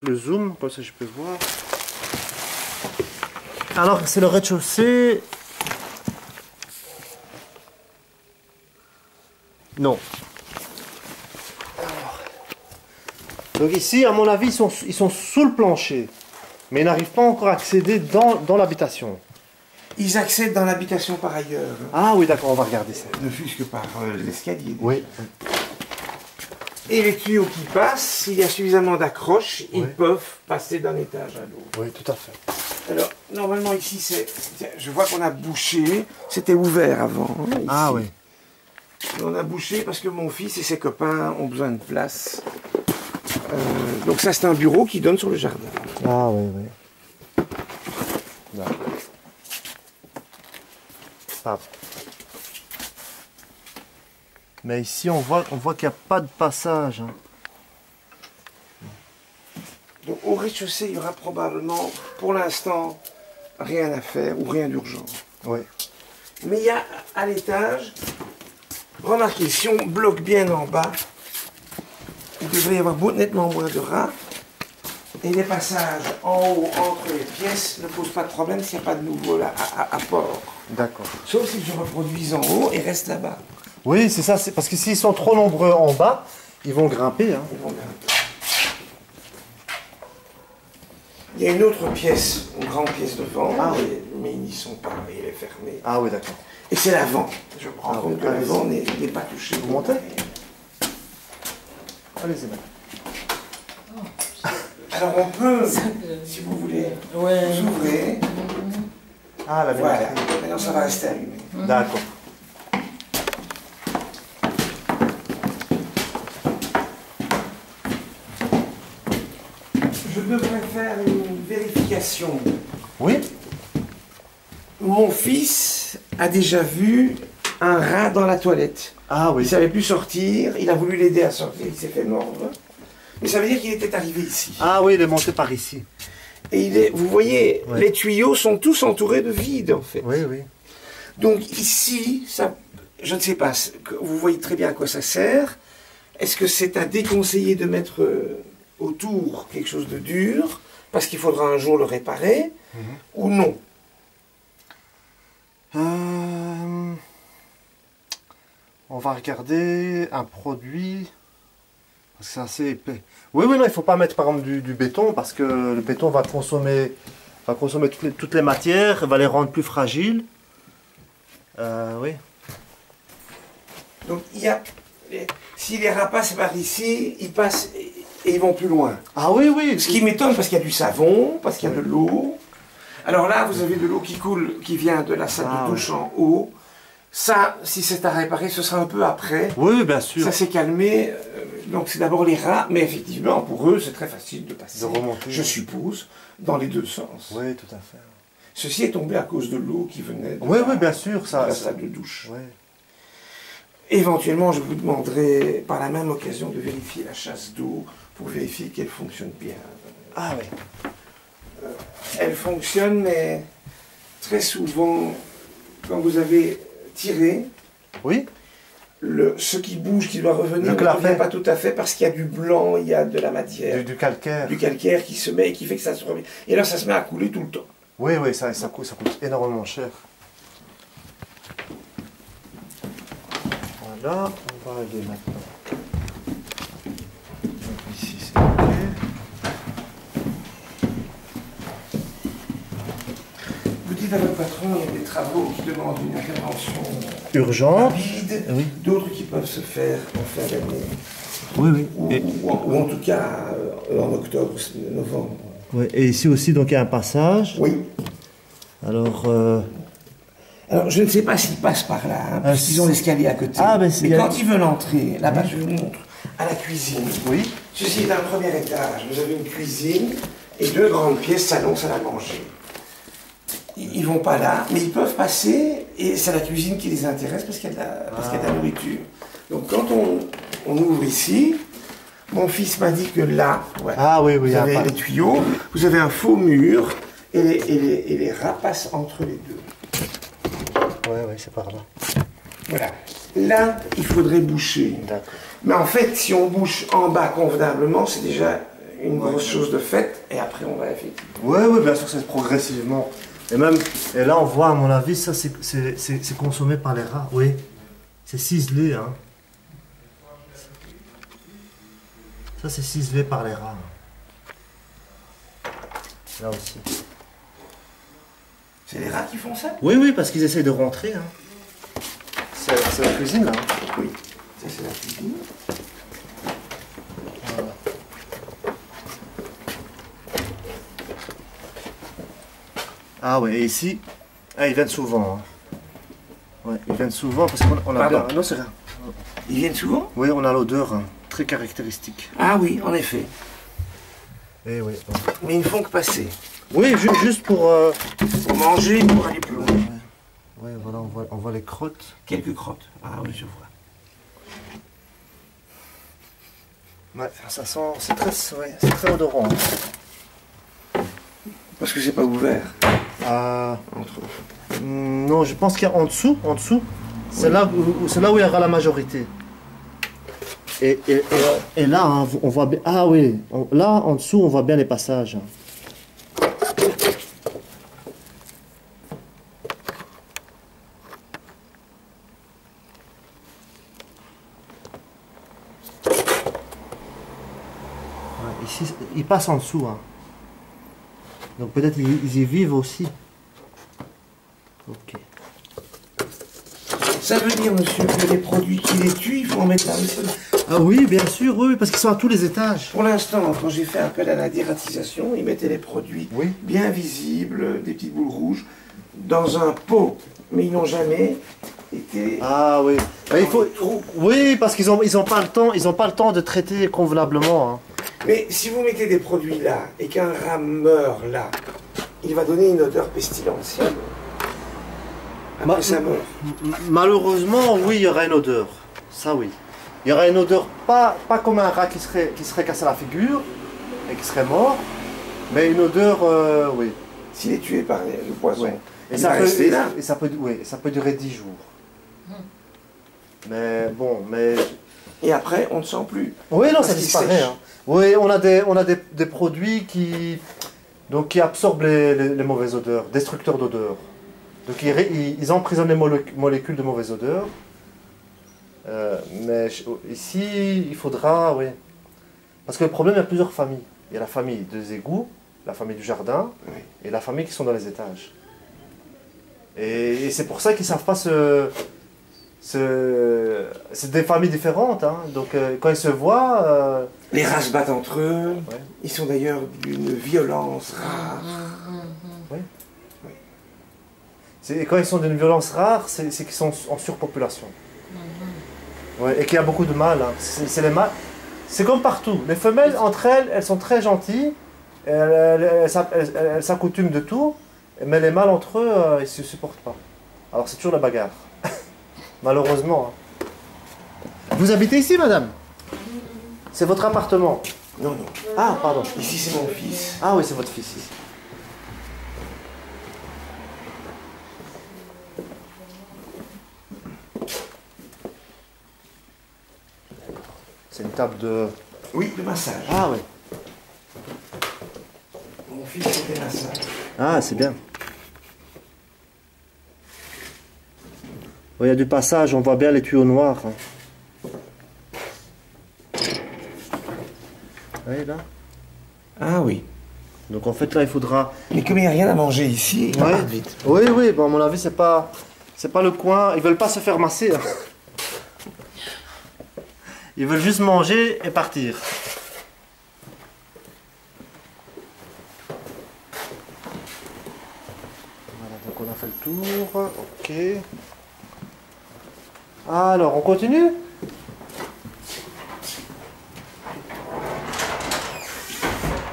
le zoom, comme ça je peux voir. Alors c'est le rez-de-chaussée. Non. Alors. Donc ici, à mon avis, ils sont sous le plancher. Mais ils n'arrivent pas encore à accéder dans l'habitation. Ils accèdent dans l'habitation par ailleurs. Ah oui, d'accord, on va regarder ça. Ne fût-ce que par l'escalier. Oui. Et les tuyaux qui passent, s'il y a suffisamment d'accroches, Oui. ils peuvent passer d'un étage à l'autre. Oui, tout à fait. Alors, normalement ici, je vois qu'on a bouché. C'était ouvert avant. Hein, ici. Ah oui. On a bouché parce que mon fils et ses copains ont besoin de place. Donc ça, c'est un bureau qui donne sur le jardin. Ah oui, oui. D'accord. Ah. Mais ici, on voit qu'il n'y a pas de passage. Hein. Donc au rez-de-chaussée, il y aura probablement, pour l'instant, rien à faire ou rien d'urgent. Oui. Mais il y a à l'étage, remarquez, si on bloque bien en bas, il devrait y avoir nettement moins de rats. Et les passages en haut entre les pièces ne posent pas de problème s'il n'y a pas de nouveau là, à port. D'accord. Sauf s'ils se reproduisent en haut et restent là-bas. Oui, c'est ça. Parce que s'ils sont trop nombreux en bas, ils vont grimper. Hein. Ils vont grimper. Il y a une autre pièce, une grande pièce devant, mais ils n'y sont pas, il est fermé. Ah oui, d'accord. Et c'est l'avant. Je me rends Ah compte oui, que l'avant n'est pas touché. Vous montez? Allez-y, madame. Alors on peut, si vous voulez, vous ouvrez. Ah, la Voilà, maintenant ça va rester allumé. D'accord. Je devrais faire une vérification. Oui? Mon fils a déjà vu un rat dans la toilette. Ah Il oui. ne savait plus sortir, il a voulu l'aider à sortir, il s'est fait mordre. Mais ça veut dire qu'il était arrivé ici. Ah oui, il est monté par ici. Et vous voyez, Ouais. les tuyaux sont tous entourés de vide en fait. Oui, oui. Donc ici, ça, je ne sais pas, vous voyez très bien à quoi ça sert. Est-ce que c'est à déconseiller de mettre autour quelque chose de dur, parce qu'il faudra un jour le réparer, ou non? On va regarder un produit. C'est assez épais. Oui, oui, non, il ne faut pas mettre par exemple du béton parce que le béton va consommer toutes les matières, va les rendre plus fragiles. Oui. Donc il y a, si les rats passent par ici, ils passent et ils vont plus loin. Ah oui, oui. Ce qui m'étonne parce qu'il y a du savon, parce qu'il y a de l'eau. Alors là, vous avez de l'eau qui coule, qui vient de la salle de douche en haut. Ça, si c'est à réparer, ce sera un peu après. Oui, bien sûr. Ça s'est calmé. Donc c'est d'abord les rats, mais effectivement, pour eux, c'est très facile de passer, De remonter. je suppose, dans les deux sens. Oui, tout à fait. Ceci est tombé à cause de l'eau qui venait de Oui, oui, bien sûr. Ça, la salle de douche. Oui. Éventuellement, je vous demanderai par la même occasion de vérifier la chasse d'eau pour vérifier qu'elle fonctionne bien. Ah oui. Elle fonctionne, mais très souvent, quand vous avez tiré, Oui. ce qui bouge, qui doit revenir, Le ne clapet. revient pas tout à fait parce qu'il y a du blanc, il y a de la matière, Du calcaire. du calcaire qui se met et qui fait que ça se remet. Et là, ça se met à couler tout le temps. Oui, oui, ça coûte énormément cher. Voilà, on va aller maintenant. Donc ici, c'est OK. Vous dites à votre patron, il y a des travaux qui demandent une intervention Urgent. rapide, Oui. d'autres qui peuvent se faire en fin d'année, Oui, oui. ou en tout cas en octobre, novembre. Oui, et ici aussi, donc, il y a un passage. Oui. Alors, Alors, je ne sais pas s'ils passent par là, hein, parce qu'ils ont l'escalier à côté. Ah, ben, mais quand ils veulent entrer, là-bas, je vous montre, à la cuisine. oui. Ceci est un premier étage. Vous avez une cuisine et deux grandes pièces, salon, salle à manger. Ils ne vont pas là, mais ils peuvent passer, et c'est la cuisine qui les intéresse parce qu'il y a de la nourriture. Donc, quand on ouvre ici, mon fils m'a dit que là, voilà, Ah oui, oui, vous avez pas- les tuyaux, vous avez un faux mur, et les rats passent entre les deux. Oui, oui, c'est par là. Voilà. Là, il faudrait boucher. D'accord. Mais en fait, si on bouche en bas convenablement, c'est déjà une grosse chose de faite, et après on va effectivement. Oui, bien sûr, c'est progressivement. Et là, on voit, à mon avis, ça, c'est consommé par les rats. Oui, c'est ciselé, hein. Ça, c'est ciselé par les rats. Là aussi. C'est les rats qui font ça? Oui, parce qu'ils essayent de rentrer, hein. C'est la cuisine, là. Hein. Oui, ça c'est la cuisine. Voilà. Ah ouais, et ici, ils viennent souvent. Hein. Ouais, ils viennent souvent parce qu'on a bien... Non, c'est rien. Ils viennent souvent? Oui, on a l'odeur hein, très caractéristique. Ah oui, en effet. Eh oui. Mais ils ne font que passer. Oui, juste pour... Pour manger, pour aller plus loin. Oui, voilà, on voit les crottes. Quelques crottes. Ah oui, je vois. Ouais, ça sent... C'est très odorant. Parce que c'est pas ouvert. Entre eux. Non, je pense qu'il y a en dessous. C'est là où il y aura la majorité. Et là, hein, on voit bien... Ah oui, là, en dessous, on voit bien les passages. Ici, ils passent en dessous. Hein. Donc peut-être ils y vivent aussi. Ok. Ça veut dire, monsieur, que les produits qui les tuent, il faut en mettre là aussi. Ah oui, bien sûr, oui, parce qu'ils sont à tous les étages. Pour l'instant, quand j'ai fait appel à la dératisation, ils mettaient les produits bien visibles, des petites boules rouges, dans un pot. Mais ils n'ont jamais été... Ah oui. Il faut... Oui, parce qu'ils ont pas le temps de traiter convenablement. Hein. Mais si vous mettez des produits là, et qu'un rat meurt là, il va donner une odeur pestilentielle. Après, ça meurt. Malheureusement, oui, il y aura une odeur. Ça, oui. Il y aura une odeur, pas comme un rat qui serait cassé la figure et qui serait mort, mais une odeur, oui. S'il est tué par le poison, oui. Et il va rester là. Et ça peut durer 10 jours. Mais bon, Et après, on ne sent plus. Oui, non, ça disparaît. Hein. Oui, on a des produits qui absorbent les mauvaises odeurs, destructeurs d'odeurs. Donc ils emprisonnent les molécules de mauvaise odeur. Mais ici, il faudra, oui. Parce que le problème, il y a plusieurs familles. Il y a la famille des égouts, la famille du jardin, et la famille qui sont dans les étages. Et c'est pour ça qu'ils ne savent pas c'est des familles différentes, hein. Donc quand ils se voient... Les rats se battent entre eux, ils sont d'ailleurs d'une violence rare. Oui. Quand ils sont d'une violence rare, c'est qu'ils sont en surpopulation. Ouais, et qu'il y a beaucoup de mâles. Hein. C'est les mâles. C'est comme partout. Les femelles, entre elles, elles sont très gentilles, elles s'accoutument de tout, mais les mâles entre eux, ils ne se supportent pas. Alors c'est toujours la bagarre. Malheureusement. Hein. Vous habitez ici, madame? C'est votre appartement? Non, non. Ah, pardon. Ici, c'est mon fils. Ah oui, c'est votre fils ici. C'est une table de... Oui, de massage. Ah oui. Mon fils fait des massages. Ah, c'est bien. Il y a du passage, on voit bien les tuyaux noirs. Hein. Oui, là. Ah oui. Donc en fait là il faudra... Mais comme il n'y a rien à manger ici, il part vite. Oui, bon, à mon avis c'est pas le coin, ils veulent pas se faire masser. Hein. Ils veulent juste manger et partir. Voilà, donc on a fait le tour, ok. Alors on continue?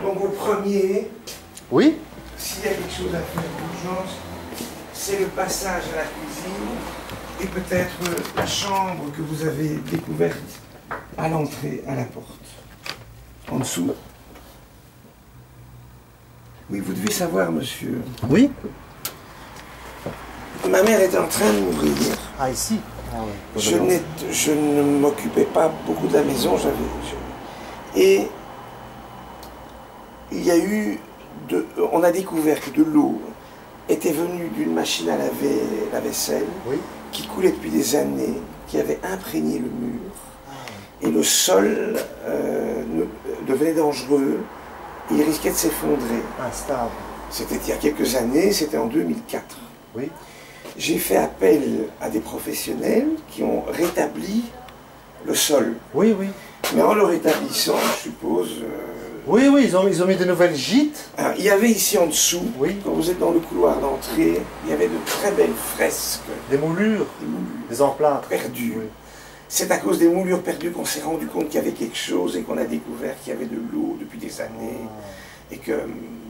Donc au premier, oui. S'il y a quelque chose à faire d'urgence, c'est le passage à la cuisine et peut-être la chambre que vous avez découverte à l'entrée, à la porte. En dessous. Oui, vous devez savoir, monsieur. Oui. Ma mère est en train de mourir. Ah, ici. Ah, oui. Je ne m'occupais pas beaucoup de la maison, et il y a eu, on a découvert que de l'eau était venue d'une machine à laver la vaisselle, Oui. qui coulait depuis des années, qui avait imprégné le mur. Et le sol devenait dangereux, il risquait de s'effondrer. Instable. C'était il y a quelques années, c'était en 2004. Oui. J'ai fait appel à des professionnels qui ont rétabli le sol. Oui, oui. Mais en le rétablissant, je suppose... Oui, oui, ils ont mis des nouvelles gîtes. Alors, il y avait ici en dessous, Oui. quand vous êtes dans le couloir d'entrée, il y avait de très belles fresques, Des moulures. Des emplâtres. perdues. Oui. C'est à cause des moulures perdues qu'on s'est rendu compte qu'il y avait quelque chose et qu'on a découvert qu'il y avait de l'eau depuis des années. Et que,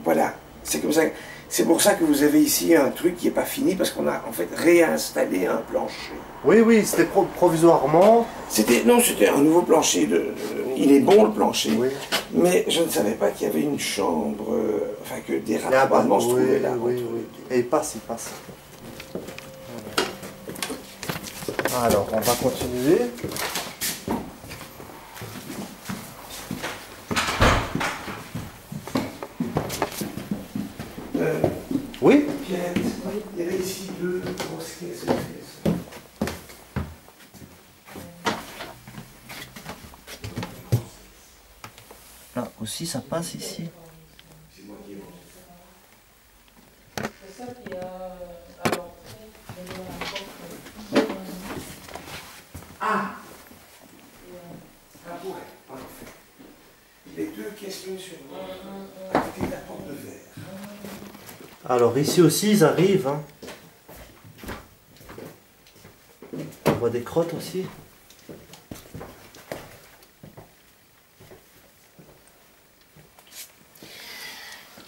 voilà, c'est comme ça. C'est pour ça que vous avez ici un truc qui n'est pas fini, parce qu'on a en fait réinstallé un plancher. Oui, oui, c'était provisoirement. Non, c'était un nouveau plancher. Il est bon le plancher, Oui. mais je ne savais pas qu'il y avait une chambre, enfin que des Il y a un raccordements se oui, trouvaient là. oui, oui. Et il passe, il passe. Alors, on va continuer. Oui. Pierre, il y avait ici deux grosses caisses de pièces. Là aussi, ça passe ici. C'est ça qui a à l'entrée, derrière la porte. Ah, ça pourrait, en effet. Les deux caisses l'une sur l'autre, à côté de la porte de verre. Alors, ici aussi, ils arrivent. Hein. On voit des crottes aussi.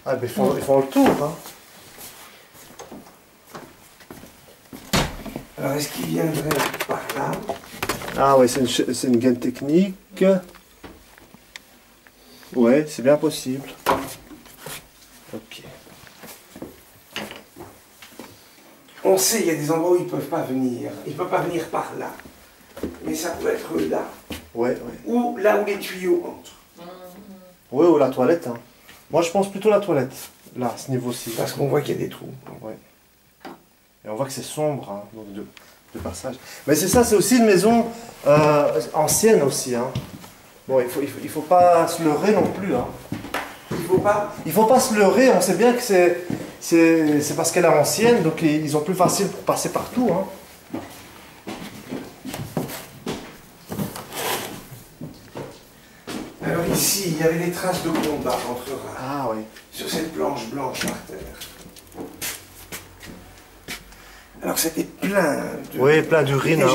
Ah, mais ils font le tour. Hein. Alors, est-ce qu'il viendrait par là? Ah ouais, c'est une gaine technique. Ouais, c'est bien possible. Ok. On sait, il y a des endroits où ils ne peuvent pas venir. Ils ne peuvent pas venir par là. Mais ça peut être là. Ouais, ouais. Ou là où les tuyaux entrent. Ouais, ou la toilette. Hein. Moi, je pense plutôt la toilette. Là, à ce niveau-ci. Parce qu'on voit qu'il y a des trous. Ouais. Et on voit que c'est sombre, hein, donc de passage. Mais c'est ça, c'est aussi une maison ancienne aussi. Hein. Bon, il faut pas se leurrer non plus. Hein. Il faut pas se leurrer, on sait bien que c'est parce qu'elle est ancienne, donc ils ont plus facile pour passer partout. Hein. Alors ici, il y avait des traces de combat entre rats. Ah oui. Sur cette planche blanche par terre. Alors c'était plein de Oui, plein d'urine, hein,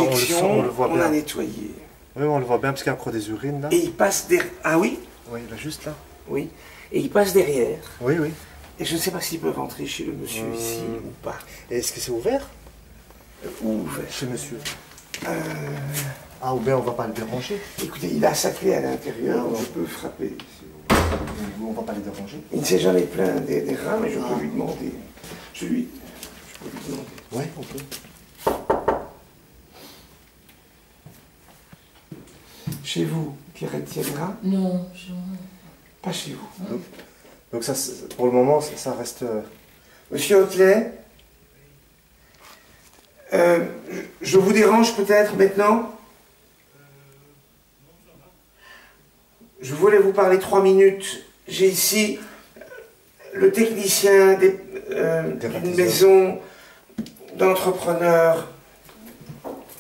on le voit on bien. a nettoyé. Oui, on le voit bien parce qu'il y a encore des urines là. Et il passe derrière. Ah oui? Oui, là, juste là. Oui. Et il passe derrière. Oui, oui. Et je ne sais pas s'il peut rentrer chez le monsieur ici ou pas. Et est-ce que c'est ouvert Ouvert. chez monsieur? Ah, ou bien on va pas le déranger. Écoutez, il a sa clé à l'intérieur, Ah, je ouais. peux frapper. On va pas les déranger. Il ne s'est jamais plaint des rats, mais je peux lui demander. Je peux lui demander. Oui, on peut. Chez vous, Pierrette, il y a des rats? Non, Pas chez vous. Donc ça, pour le moment, ça reste... Monsieur Hotelet, je vous dérange peut-être maintenant? Je voulais vous parler 3 minutes. J'ai ici le technicien d'une maison d'entrepreneurs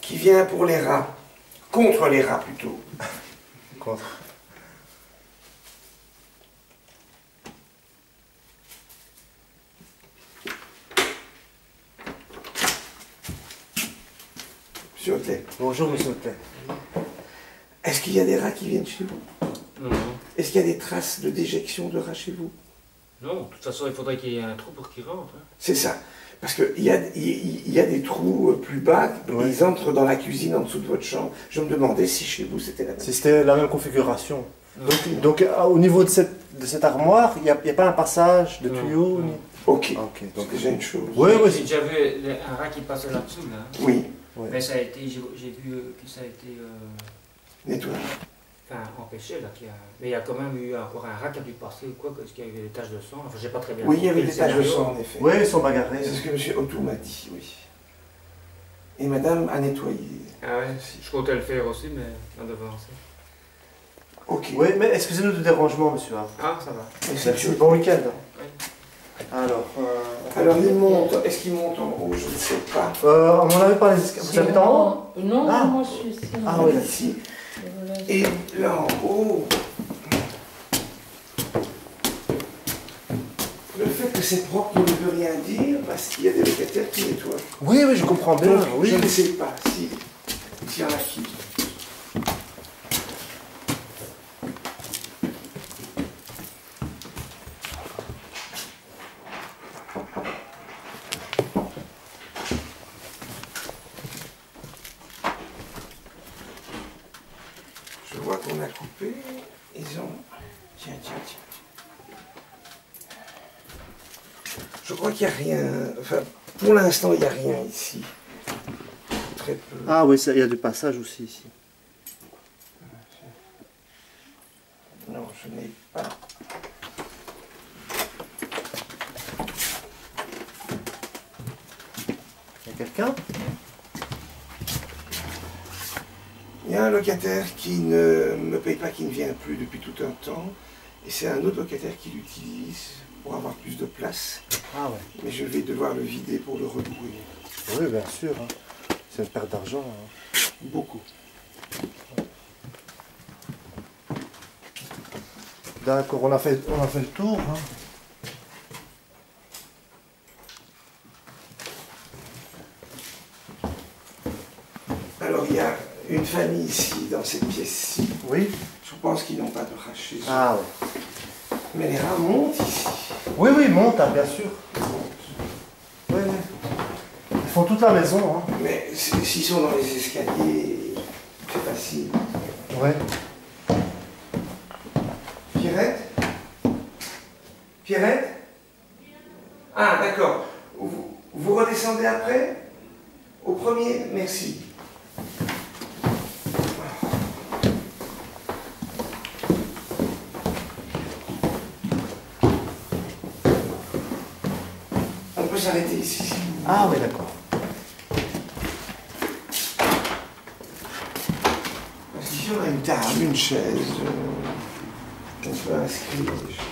qui vient pour les rats. Contre les rats plutôt. Contre. Monsieur Hotelet, Bonjour, monsieur Hotelet. est-ce qu'il y a des rats qui viennent chez vous? Non, Est-ce qu'il y a des traces de déjection de rats chez vous? non, de toute façon, il faudrait qu'il y ait un trou pour qu'il rentre. Hein. C'est ça. Parce qu'il y a des trous plus bas, Ouais. ils entrent dans la cuisine en dessous de votre chambre. Je me demandais si chez vous c'était la même. Si c'était la même configuration. Non. Donc au niveau de cette armoire, il n'y a pas un passage de Non, tuyau non. ni... Ok, Ok, donc donc... déjà une chose. Oui, oui, J'ai déjà vu un rat qui passait là-dessous, là. Oui, Ouais. Mais ça a été, j'ai vu que ça a été nettoyage. enfin, empêché, là. Mais il y a quand même eu encore un rat qui a dû passer ou quoi, parce qu'il y avait des taches de sang. Enfin, j'ai pas très bien Oui, il y avait compris des le taches de scénario. sang, en effet. Oui, ils sont bagarrés. C'est ce que M. Autou m'a dit, oui. Et madame a nettoyé. Ah ouais, je comptais le faire aussi, mais on devait avancer. Ok. Oui, mais excusez-nous du dérangement, monsieur. Ah, ça va. Merci, bon week-end. Oui. Alors, il monte. Est-ce qu'il monte en haut? Je ne sais pas. À mon avis, par les escaliers. Vous habitez en haut? Non, Ah. moi je suis ici. Ah oui, là. Ici. Et là en haut, le fait que c'est propre ne veut rien dire parce qu'il y a des locataires qui nettoient. Oui, oui, je comprends bien. Donc, Oui. je ne sais pas s'il y en a qui. Je vois qu'on a coupé. Ils ont. Tiens. Je crois qu'il n'y a rien. Enfin, pour l'instant, il n'y a rien ici. Très peu. Ah oui, il y a du passage aussi ici. Non, je n'ai pas. Il y a quelqu'un? Il y a un locataire qui ne me paye pas, qui ne vient plus depuis tout un temps. Et c'est un autre locataire qui l'utilise pour avoir plus de place. Ah ouais. Mais je vais devoir le vider pour le rebouer. Oui, bien sûr. Hein. C'est une perte d'argent. Hein. Beaucoup. D'accord, on a fait le tour. Hein. Alors il y a une famille ici, dans cette pièce-ci. Oui. Je pense qu'ils n'ont pas de rats chez eux. Ah ouais. Mais les rats montent ici. Oui, oui, monte, hein, bien sûr. Oui, oui. Ils font toute la maison. Hein. Mais s'ils sont dans les escaliers, c'est facile. Ouais. Pierrette? Pierrette? Ah, d'accord. Vous redescendez après? Au premier? Merci. On peut s'arrêter ici. Ah oui, d'accord. Parce qu'ici, on a une table, une chaise. On peut inscrire des choses.